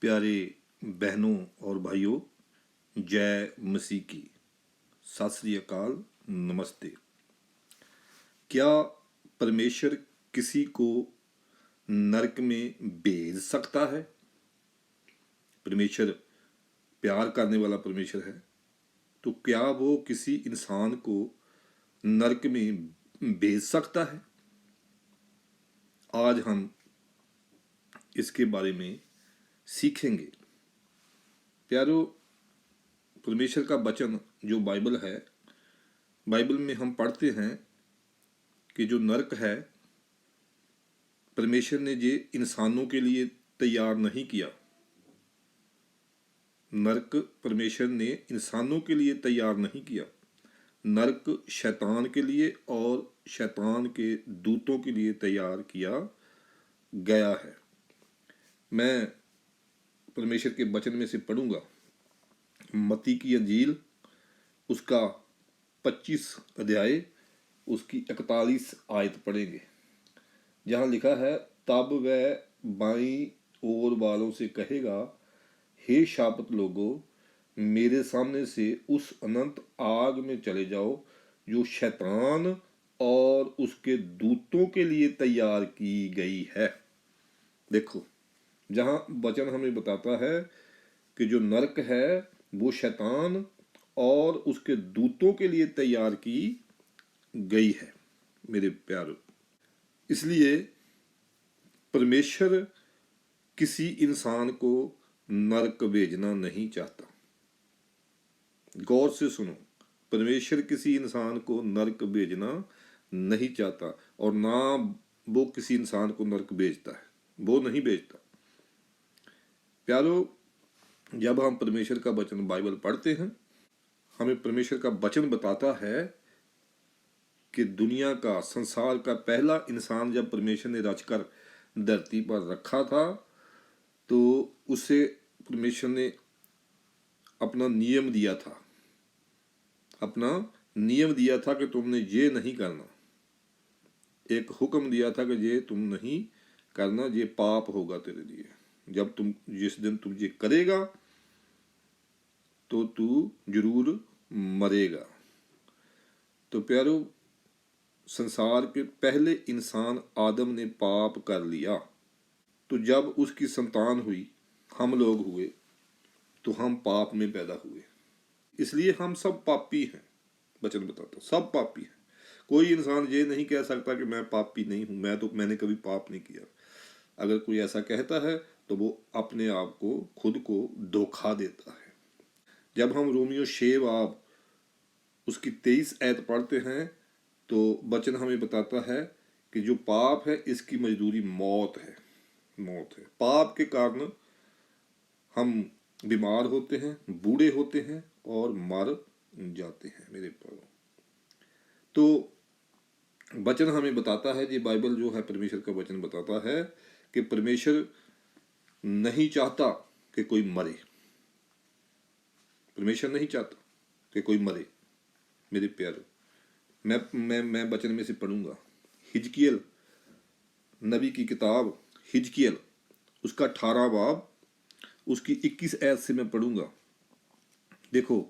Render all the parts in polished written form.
प्यारे बहनों और भाइयों, जय मसीह की। सत श्री अकाल, नमस्ते। क्या परमेश्वर किसी को नरक में भेज सकता है? परमेश्वर प्यार करने वाला परमेश्वर है, तो क्या वो किसी इंसान को नरक में भेज सकता है? आज हम इसके बारे में सीखेंगे। प्यारो, परमेश्वर का वचन जो बाइबल है, बाइबल में हम पढ़ते हैं कि जो नरक है, परमेश्वर ने ये इंसानों के लिए तैयार नहीं किया। नरक परमेश्वर ने इंसानों के लिए तैयार नहीं किया। नरक शैतान के लिए और शैतान के दूतों के लिए तैयार किया गया है। मैं परमेश्वर के वचन में से पढ़ूंगा। मत्ती की अंजील उसका 25 अध्याय उसकी 41 आयत पढ़ेंगे, जहाँ लिखा है, तब वह बाईं ओर वालों से कहेगा, हे शापित लोगों, मेरे सामने से उस अनंत आग में चले जाओ जो शैतान और उसके दूतों के लिए तैयार की गई है। देखो, जहाँ वचन हमें बताता है कि जो नरक है वो शैतान और उसके दूतों के लिए तैयार की गई है। मेरे प्यारों, इसलिए परमेश्वर किसी इंसान को नरक भेजना नहीं चाहता। गौर से सुनो, परमेश्वर किसी इंसान को नरक भेजना नहीं चाहता और ना वो किसी इंसान को नरक भेजता है। वो नहीं भेजता। प्यारो, जब हम परमेश्वर का वचन बाइबल पढ़ते हैं, हमें परमेश्वर का वचन बताता है कि दुनिया का, संसार का पहला इंसान जब परमेश्वर ने रचकर धरती पर रखा था, तो उसे परमेश्वर ने अपना नियम दिया था कि तुमने ये नहीं करना। एक हुक्म दिया था कि ये तुम नहीं करना, ये पाप होगा तेरे लिए। जब जिस दिन तुम ये करेगा तो तू जरूर मरेगा। तो प्यारो, संसार के पहले इंसान आदम ने पाप कर लिया, तो जब उसकी संतान हुई, हम लोग हुए, तो हम पाप में पैदा हुए। इसलिए हम सब पापी हैं। वचन बताता, सब पापी हैं। कोई इंसान ये नहीं कह सकता कि मैं पापी नहीं हूं, मैंने कभी पाप नहीं किया। अगर कोई ऐसा कहता है तो वो अपने आप को, खुद को धोखा देता है। जब हम रोमियो 6 बाब उसकी 23 आयत पढ़ते हैं, तो वचन हमें बताता है कि जो पाप है इसकी मजदूरी मौत है। पाप के कारण हम बीमार होते हैं, बूढ़े होते हैं और मर जाते हैं। मेरे प्यारों, तो वचन हमें बताता है, ये बाइबल जो है, परमेश्वर का वचन बताता है कि परमेश्वर नहीं चाहता कि कोई मरे। परमेश्वर नहीं चाहता कि कोई मरे। मेरे प्यारों, मैं वचन में से पढ़ूंगा। हिजकियल नबी की किताब, हिजकियल उसका 18 बाब उसकी 21 आयत से मैं पढ़ूंगा। देखो,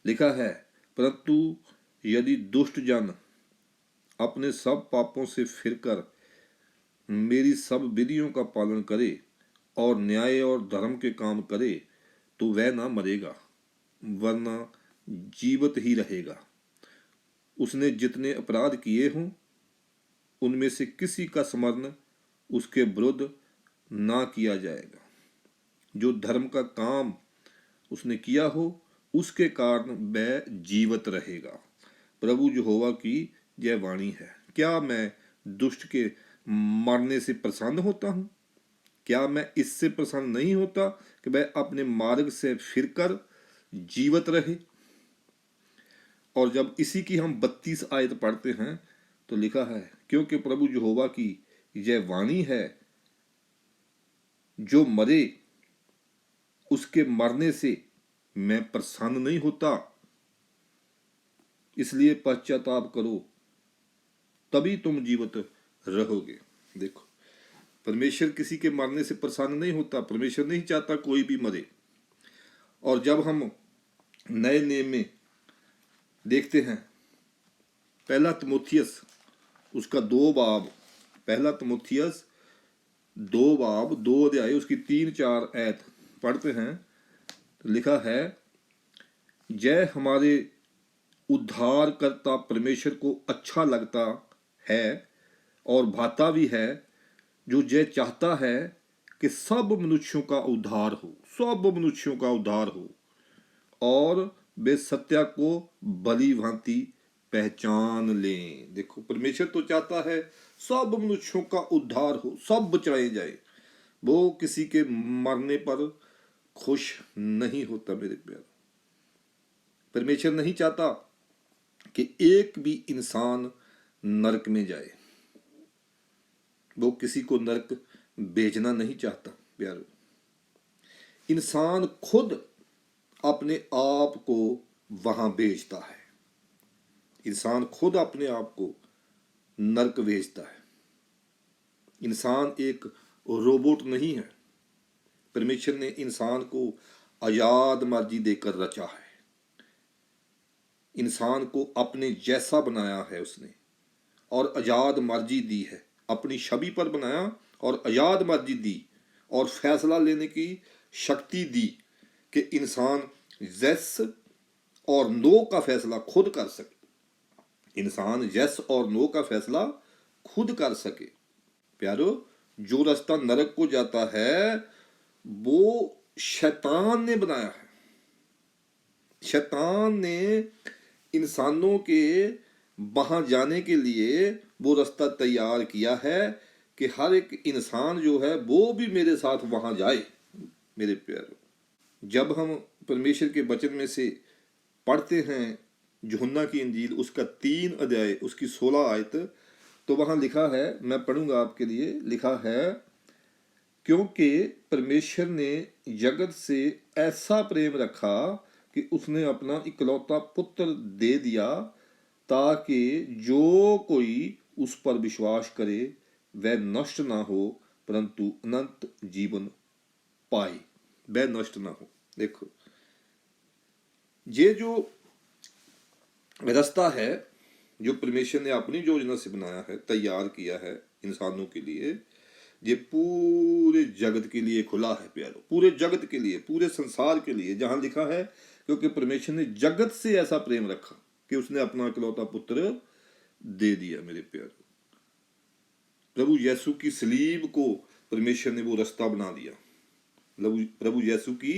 लिखा है, परंतु यदि दुष्ट जन अपने सब पापों से फिरकर मेरी सब विधियों का पालन करे और न्याय और धर्म के काम करे, तो वह ना मरेगा वरना जीवित ही रहेगा। उसने जितने अपराध किए हों उनमें से किसी का स्मरण उसके विरुद्ध ना किया जाएगा। जो धर्म का काम उसने किया हो उसके कारण वह जीवित रहेगा। प्रभु यहोवा की यह वाणी है। क्या मैं दुष्ट के मरने से प्रसन्न होता हूँ? क्या मैं इससे प्रसन्न नहीं होता कि वह अपने मार्ग से फिरकर जीवित रहे? और जब इसी की हम 32 आयत पढ़ते हैं, तो लिखा है, क्योंकि प्रभु यहोवा की यह वाणी है, जो मरे उसके मरने से मैं प्रसन्न नहीं होता, इसलिए पश्चाताप करो, तभी तुम जीवित रहोगे। देखो, परमेश्वर किसी के मरने से प्रसन्न नहीं होता, परमेश्वर नहीं चाहता कोई भी मरे। और जब हम नए नियम में देखते हैं पहला तिमोथियस उसका 2 बाब, पहला तिमोथियस 2 बाब 2 अध्याय उसकी 3-4 आयत पढ़ते हैं तो लिखा है, जय हमारे उद्धारकर्ता परमेश्वर को अच्छा लगता है और भाता भी है, जो जय चाहता है कि सब मनुष्यों का उद्धार हो, सब मनुष्यों का उद्धार हो और वे सत्य को भली भांति पहचान लें। देखो, परमेश्वर तो चाहता है सब मनुष्यों का उद्धार हो, सब बचाए जाए। वो किसी के मरने पर खुश नहीं होता मेरे प्यार। परमेश्वर नहीं चाहता कि एक भी इंसान नरक में जाए, वो किसी को नरक भेजना नहीं चाहता प्यारो। इंसान खुद अपने आप को वहां भेजता है, इंसान खुद अपने आप को नरक भेजता है। इंसान एक रोबोट नहीं है, परमेश्वर ने इंसान को आजाद मर्जी देकर रचा है, इंसान को अपने जैसा बनाया है उसने और आजाद मर्जी दी है, अपनी छवि पर बनाया और आजाद मर्जी दी और फैसला लेने की शक्ति दी कि इंसान यस और नो का फैसला खुद कर सके, इंसान यस और नो का फैसला खुद कर सके। प्यारो, जो रास्ता नरक को जाता है वो शैतान ने बनाया है, शैतान ने इंसानों के वहां जाने के लिए वो रास्ता तैयार किया है कि हर एक इंसान जो है वो भी मेरे साथ वहां जाए। मेरे प्यारो, जब हम परमेश्वर के वचन में से पढ़ते हैं यूहन्ना की इंजील उसका 3 अध्याय उसकी 16 आयत, तो वहां लिखा है, मैं पढ़ूंगा आपके लिए, लिखा है, क्योंकि परमेश्वर ने जगत से ऐसा प्रेम रखा कि उसने अपना इकलौता पुत्र दे दिया ताकि जो कोई उस पर विश्वास करे वह नष्ट ना हो परंतु अनंत जीवन पाए, वह नष्ट ना हो। देखो, ये जो रास्ता है जो परमेश्वर ने अपनी योजना से बनाया है, तैयार किया है इंसानों के लिए, ये पूरे जगत के लिए खुला है प्यारो, पूरे जगत के लिए, पूरे संसार के लिए। जहां लिखा है क्योंकि परमेश्वर ने जगत से ऐसा प्रेम रखा कि उसने अपना इकलौता पुत्र दे दिया। मेरे प्यारो, प्रभु यीशु की सलीब को परमेश्वर ने वो रास्ता बना दिया, प्रभु यीशु की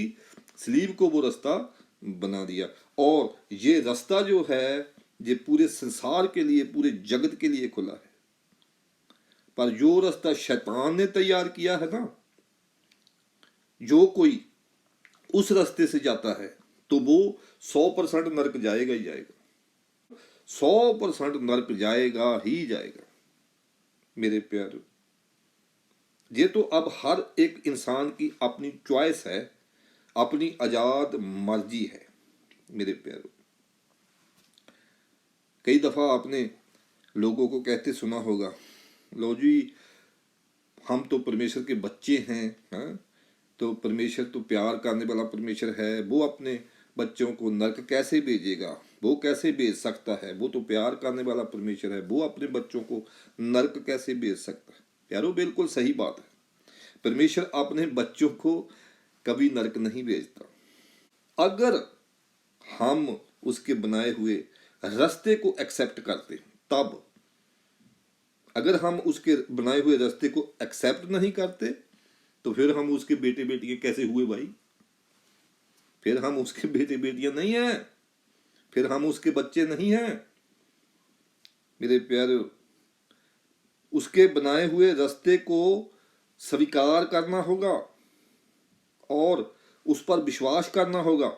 सलीब को वो रास्ता बना दिया। और ये रास्ता जो है ये पूरे संसार के लिए, पूरे जगत के लिए खुला है। पर जो रास्ता शैतान ने तैयार किया है ना, जो कोई उस रास्ते से जाता है तो वो 100% नरक जाएगा ही जाएगा, 100% नरक जाएगा ही जाएगा। मेरे प्यारे, ये तो अब हर एक इंसान की अपनी चॉइस है, अपनी आजाद मर्जी है। मेरे प्यारे, कई दफा आपने लोगों को कहते सुना होगा, लो जी हम तो परमेश्वर के बच्चे हैं, हाँ? तो परमेश्वर तो प्यार करने वाला परमेश्वर है, वो अपने बच्चों को नरक कैसे भेजेगा, वो कैसे भेज सकता है, वो तो प्यार करने वाला परमेश्वर है, वो अपने बच्चों को नरक कैसे भेज सकता है। यारो, बिल्कुल सही बात है, परमेश्वर अपने बच्चों को कभी नरक नहीं भेजता। अगर हम उसके बनाए हुए रास्ते को एक्सेप्ट करते तब, अगर हम उसके बनाए हुए रास्ते को एक्सेप्ट नहीं करते तो फिर हम उसके बेटे बेटियां कैसे हुए भाई? फिर हम उसके बेटे बेटियां नहीं हैं, फिर हम उसके बच्चे नहीं हैं। मेरे प्यारे, उसके बनाए हुए रास्ते को स्वीकार करना होगा और उस पर विश्वास करना होगा,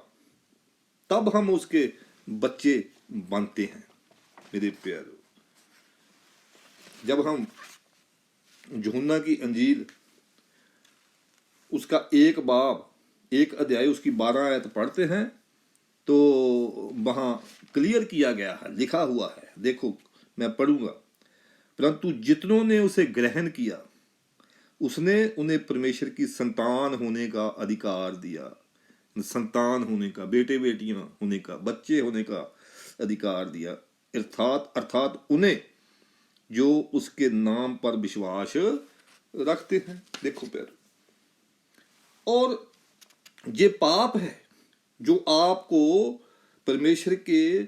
तब हम उसके बच्चे बनते हैं। मेरे प्यारे, जब हम यूहन्ना की अंजील उसका 1 बाब 1 अध्याय उसकी 12 आयत पढ़ते हैं तो वहां क्लियर किया गया है, लिखा हुआ है, देखो मैं पढ़ूंगा, परंतु जितनों ने उसे ग्रहण किया उसने उन्हें परमेश्वर की संतान होने का अधिकार दिया, संतान होने का, बेटे बेटियां होने का, बच्चे होने का अधिकार दिया। अर्थात उन्हें जो उसके नाम पर विश्वास रखते हैं। देखो प्यार, और ये पाप है जो आपको परमेश्वर के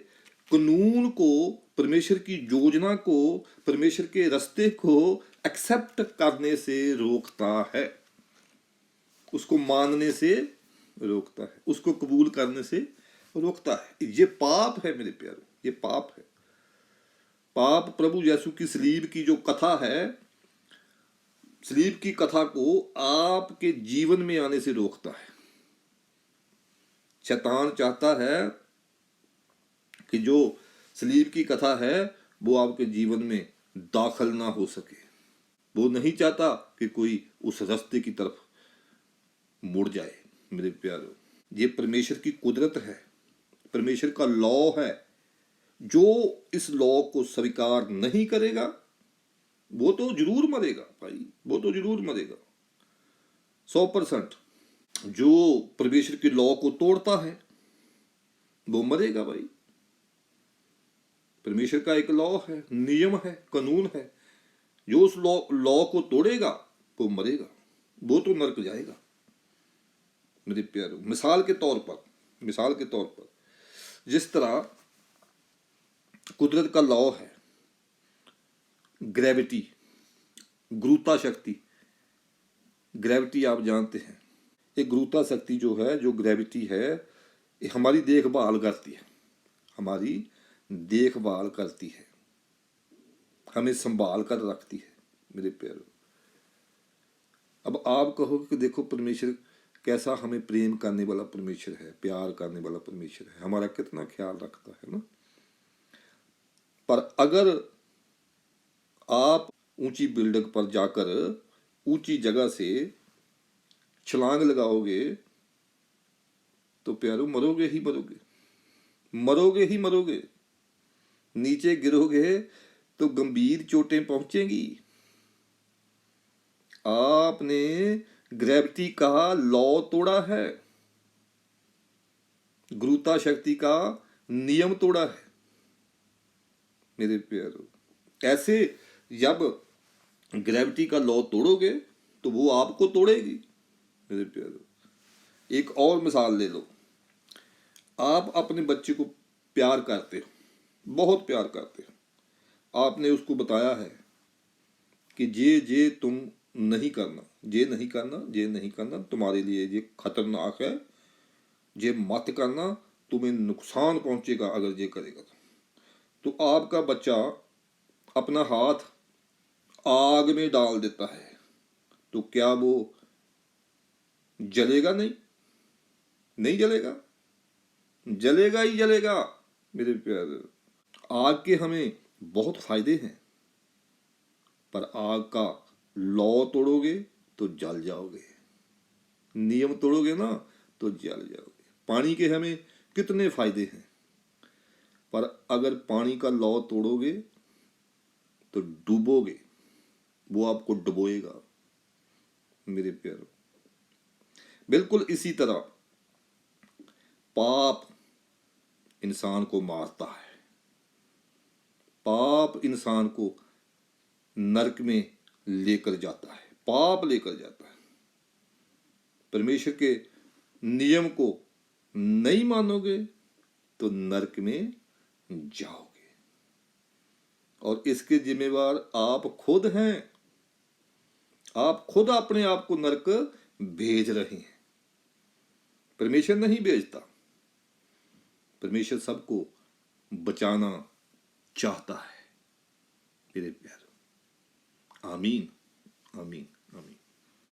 कानून को, परमेश्वर की योजना को, परमेश्वर के रास्ते को एक्सेप्ट करने से रोकता है, उसको मानने से रोकता है, उसको कबूल करने से रोकता है। ये पाप है मेरे प्यारों, ये पाप है। पाप प्रभु यीशु की सलीब की जो कथा है, सलीब की कथा को आपके जीवन में आने से रोकता है। शैतान चाहता है कि जो सलीब की कथा है वो आपके जीवन में दाखिल ना हो सके। वो नहीं चाहता कि कोई उस रास्ते की तरफ मुड़ जाए। मेरे प्यारो, ये परमेश्वर की कुदरत है, परमेश्वर का लॉ है। जो इस लॉ को स्वीकार नहीं करेगा वो तो जरूर मरेगा भाई, वो तो जरूर मरेगा 100%। जो परमेश्वर के लॉ को तोड़ता है वो मरेगा भाई। परमेश्वर का एक लॉ है, नियम है, कानून है। जो उस लॉ को तोड़ेगा वो मरेगा, वो तो नरक जाएगा। मेरे प्यारों, मिसाल के तौर पर जिस तरह कुदरत का लॉ है, ग्रेविटी, गुरुत्वा शक्ति, ग्रेविटी आप जानते हैं। ये गुरुत्वा शक्ति जो है, जो ग्रेविटी है, ये हमारी देखभाल करती है, हमारी देखभाल करती है, हमें संभाल कर रखती है। मेरे प्यारों, अब आप कहोगे कि देखो परमेश्वर कैसा हमें प्रेम करने वाला परमेश्वर है, प्यार करने वाला परमेश्वर है, हमारा कितना ख्याल रखता है ना। पर अगर आप ऊंची बिल्डिंग पर जाकर ऊंची जगह से छलांग लगाओगे तो प्यारो मरोगे ही मरोगे, मरोगे ही मरोगे। नीचे गिरोगे तो गंभीर चोटें पहुंचेंगी। आपने ग्रेविटी का लॉ तोड़ा है, गुरुत्वा शक्ति का नियम तोड़ा है। मेरे प्यारो, ऐसे जब ग्रेविटी का लॉ तोड़ोगे तो वो आपको तोड़ेगी। मेरे प्यारो, एक और मिसाल ले लो। आप अपने बच्चे को प्यार करते हो, बहुत प्यार करते हो। आपने उसको बताया है कि ये तुम नहीं करना, ये नहीं करना, ये नहीं करना, तुम्हारे लिए ये खतरनाक है, ये मत करना, तुम्हें नुकसान पहुंचेगा अगर ये करेगा तो आपका बच्चा अपना हाथ आग में डाल देता है तो क्या वो जलेगा? नहीं, नहीं जलेगा, जलेगा ही जलेगा। मेरे प्यारे, आग के हमें बहुत फायदे हैं, पर आग का लॉ तोड़ोगे तो जल जाओगे, नियम तोड़ोगे ना तो जल जाओगे। पानी के हमें कितने फायदे हैं, पर अगर पानी का लॉ तोड़ोगे तो डूबोगे, वो आपको डुबोएगा। मेरे प्यारो, बिल्कुल इसी तरह पाप इंसान को मारता है, पाप इंसान को नरक में लेकर जाता है, पाप लेकर जाता है। परमेश्वर के नियम को नहीं मानोगे तो नरक में जाओगे, और इसके जिम्मेवार आप खुद हैं। आप खुद अपने आप को नरक भेज रहे हैं, परमेश्वर नहीं भेजता। परमेश्वर सबको बचाना चाहता है। मेरे प्यारे, आमीन, आमीन।